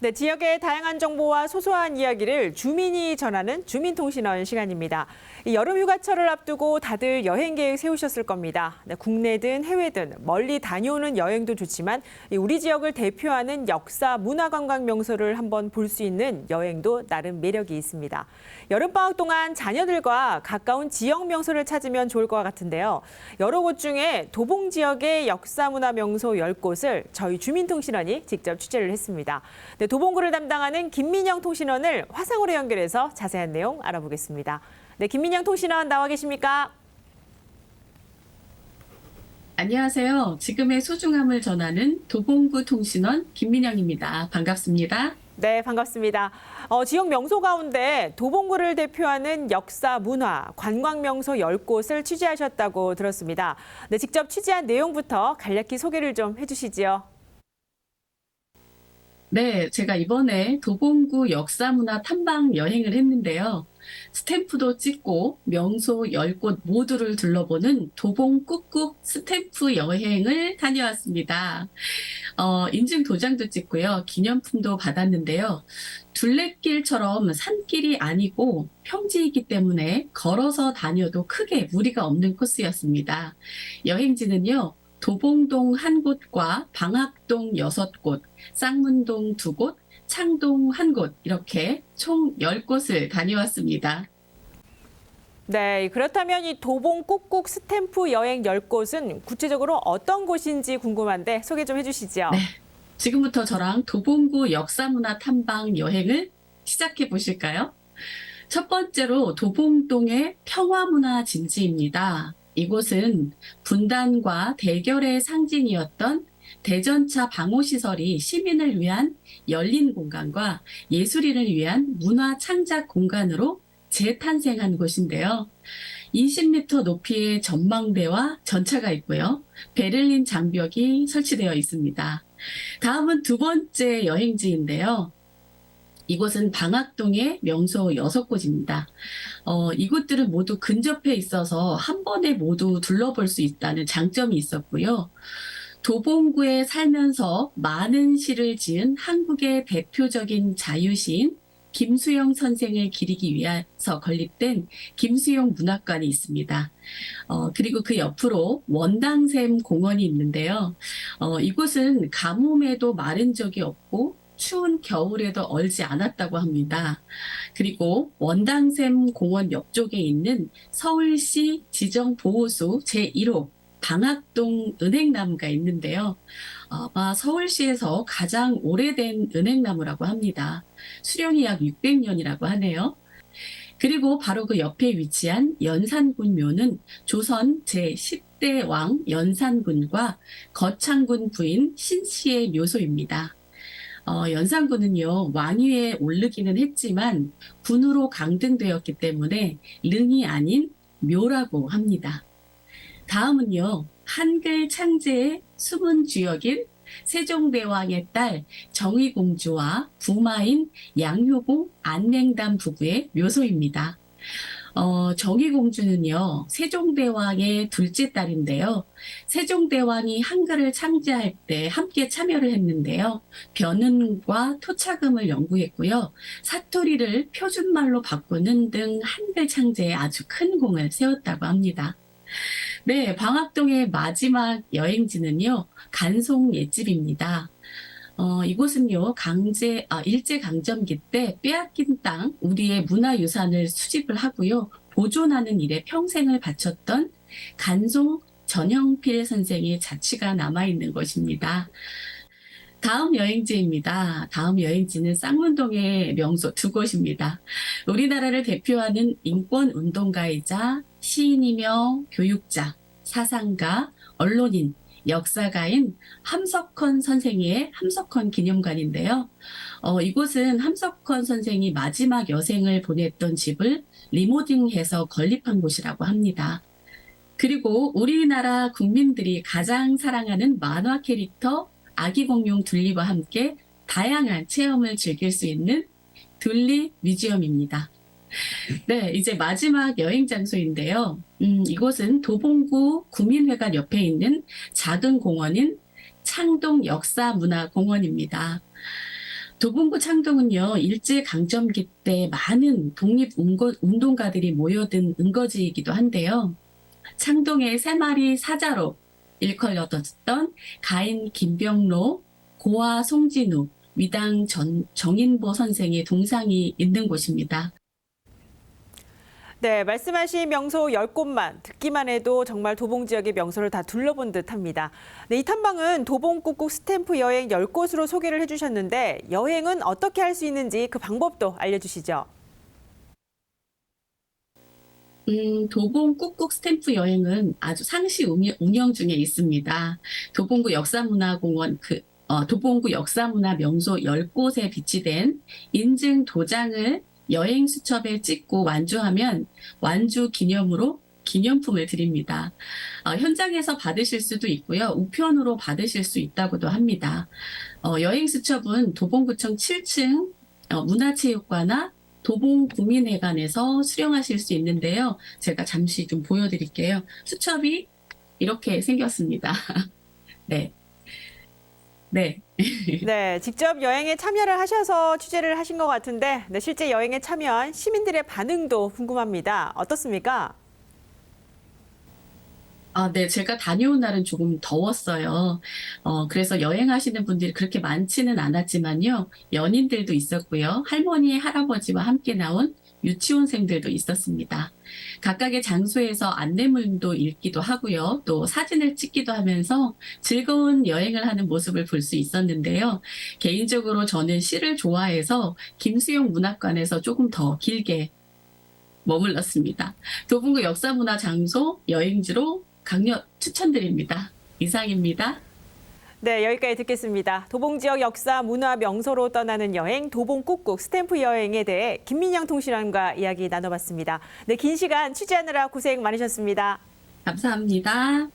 네, 지역의 다양한 정보와 소소한 이야기를 주민이 전하는 주민통신원 시간입니다. 이 여름 휴가철을 앞두고 다들 여행 계획 세우셨을 겁니다. 네, 국내든 해외든 멀리 다녀오는 여행도 좋지만 우리 지역을 대표하는 역사, 문화관광 명소를 한번 볼 수 있는 여행도 나름 매력이 있습니다. 여름방학 동안 자녀들과 가까운 지역 명소를 찾으면 좋을 것 같은데요. 여러 곳 중에 도봉 지역의 역사, 문화 명소 10곳을 저희 주민통신원이 직접 취재를 했습니다. 네, 도봉구를 담당하는 김민영 통신원을 화상으로 연결해서 자세한 내용 알아보겠습니다. 네, 김민영 통신원 나와 계십니까? 안녕하세요. 지금의 소중함을 전하는 도봉구 통신원 김민영입니다. 반갑습니다. 네, 반갑습니다. 지역 명소 가운데 도봉구를 대표하는 역사, 문화, 관광 명소 10곳을 취재하셨다고 들었습니다. 네, 직접 취재한 내용부터 간략히 소개를 좀 해주시지요. 네, 제가 이번에 도봉구 역사문화 탐방 여행을 했는데요. 스탬프도 찍고 명소 10곳 모두를 둘러보는 도봉 꾹꾹 스탬프 여행을 다녀왔습니다. 인증 도장도 찍고요. 기념품도 받았는데요. 둘레길처럼 산길이 아니고 평지이기 때문에 걸어서 다녀도 크게 무리가 없는 코스였습니다. 여행지는요. 도봉동 1곳과 방학동 6곳, 쌍문동 2곳, 창동 1곳 이렇게 총 10곳을 다녀왔습니다. 네, 그렇다면 이 도봉 꾹꾹 스탬프 여행 10곳은 구체적으로 어떤 곳인지 궁금한데 소개 좀 해주시죠. 네, 지금부터 저랑 도봉구 역사문화 탐방 여행을 시작해 보실까요? 첫 번째로 도봉동의 평화문화진지입니다. 이곳은 분단과 대결의 상징이었던 대전차 방호시설이 시민을 위한 열린 공간과 예술인을 위한 문화 창작 공간으로 재탄생한 곳인데요. 20m 높이의 전망대와 전차가 있고요. 베를린 장벽이 설치되어 있습니다. 다음은 두 번째 여행지인데요. 이곳은 방학동의 명소 6곳입니다. 이곳들은 모두 근접해 있어서 한 번에 모두 둘러볼 수 있다는 장점이 있었고요. 도봉구에 살면서 많은 시를 지은 한국의 대표적인 자유시인 김수영 선생을 기리기 위해서 건립된 김수영 문학관이 있습니다. 그리고 그 옆으로 원당샘 공원이 있는데요. 이곳은 가뭄에도 마른 적이 없고 추운 겨울에도 얼지 않았다고 합니다. 그리고 원당샘 공원 옆쪽에 있는 서울시 지정보호소 제1호 방학동 은행나무가 있는데요. 아마 서울시에서 가장 오래된 은행나무라고 합니다. 수령이 약 600년이라고 하네요. 그리고 바로 그 옆에 위치한 연산군묘는 조선 제10대 왕 연산군과 거창군 부인 신씨의 묘소입니다. 연산군은요, 왕위에 오르기는 했지만 군으로 강등되었기 때문에 릉이 아닌 묘라고 합니다. 다음은요, 한글 창제의 숨은 주역인 세종대왕의 딸 정의공주와 부마인 양효공 안냉담 부부의 묘소입니다. 정의공주는요, 세종대왕의 둘째 딸인데요. 세종대왕이 한글을 창제할 때 함께 참여를 했는데요. 변은과 토착음을 연구했고요. 사투리를 표준말로 바꾸는 등 한글 창제에 아주 큰 공을 세웠다고 합니다. 네, 방학동의 마지막 여행지는요, 간송 옛집입니다. 이곳은요, 일제강점기 때 빼앗긴 땅, 우리의 문화유산을 수집을 하고요, 보존하는 일에 평생을 바쳤던 간송 전형필 선생의 자취가 남아있는 곳입니다. 다음 여행지입니다. 다음 여행지는 쌍문동의 명소 2곳입니다. 우리나라를 대표하는 인권운동가이자 시인이며 교육자, 사상가, 언론인, 역사가인 함석헌 선생의 함석헌 기념관인데요. 이곳은 함석헌 선생이 마지막 여생을 보냈던 집을 리모델링해서 건립한 곳이라고 합니다. 그리고 우리나라 국민들이 가장 사랑하는 만화 캐릭터 아기 공룡 둘리와 함께 다양한 체험을 즐길 수 있는 둘리 뮤지엄입니다. 네, 이제 마지막 여행 장소인데요. 이곳은 도봉구 구민회관 옆에 있는 작은 공원인 창동 역사문화공원입니다. 도봉구 창동은요, 일제강점기 때 많은 독립운동가들이 모여든 은거지이기도 한데요. 창동의 세 마리 사자로 일컬어졌던 가인 김병로, 고아 송진우, 위당 정인보 선생의 동상이 있는 곳입니다. 네, 말씀하신 명소 10곳만 듣기만 해도 정말 도봉 지역의 명소를 다 둘러본 듯합니다. 네, 이 탐방은 도봉 꾹꾹 스탬프 여행 10곳으로 소개를 해주셨는데 여행은 어떻게 할 수 있는지 그 방법도 알려주시죠. 도봉 꾹꾹 스탬프 여행은 아주 상시 운영 중에 있습니다. 도봉구 역사문화공원 도봉구 역사문화 명소 10곳에 비치된 인증 도장을 여행 수첩에 찍고 완주하면 완주 기념으로 기념품을 드립니다. 현장에서 받으실 수도 있고요. 우편으로 받으실 수 있다고도 합니다. 여행 수첩은 도봉구청 7층 문화체육관이나 도봉구민회관에서 수령하실 수 있는데요. 제가 잠시 좀 보여드릴게요. 수첩이 이렇게 생겼습니다. 네. 네. 네, 직접 여행에 참여를 하셔서 취재를 하신 것 같은데 네, 실제 여행에 참여한 시민들의 반응도 궁금합니다. 어떻습니까? 네. 제가 다녀온 날은 조금 더웠어요. 그래서 여행하시는 분들이 그렇게 많지는 않았지만요. 연인들도 있었고요. 할머니, 할아버지와 함께 나온 유치원생들도 있었습니다. 각각의 장소에서 안내문도 읽기도 하고요. 또 사진을 찍기도 하면서 즐거운 여행을 하는 모습을 볼 수 있었는데요. 개인적으로 저는 시를 좋아해서 김수용 문학관에서 조금 더 길게 머물렀습니다. 도봉구 역사문화 장소 여행지로 강력 추천드립니다. 이상입니다. 네, 여기까지 듣겠습니다. 도봉 지역 역사 문화 명소로 떠나는 여행 도봉 꾹꾹 스탬프 여행에 대해 김민영 통신원과 이야기 나눠봤습니다. 네, 긴 시간 취재하느라 고생 많으셨습니다. 감사합니다.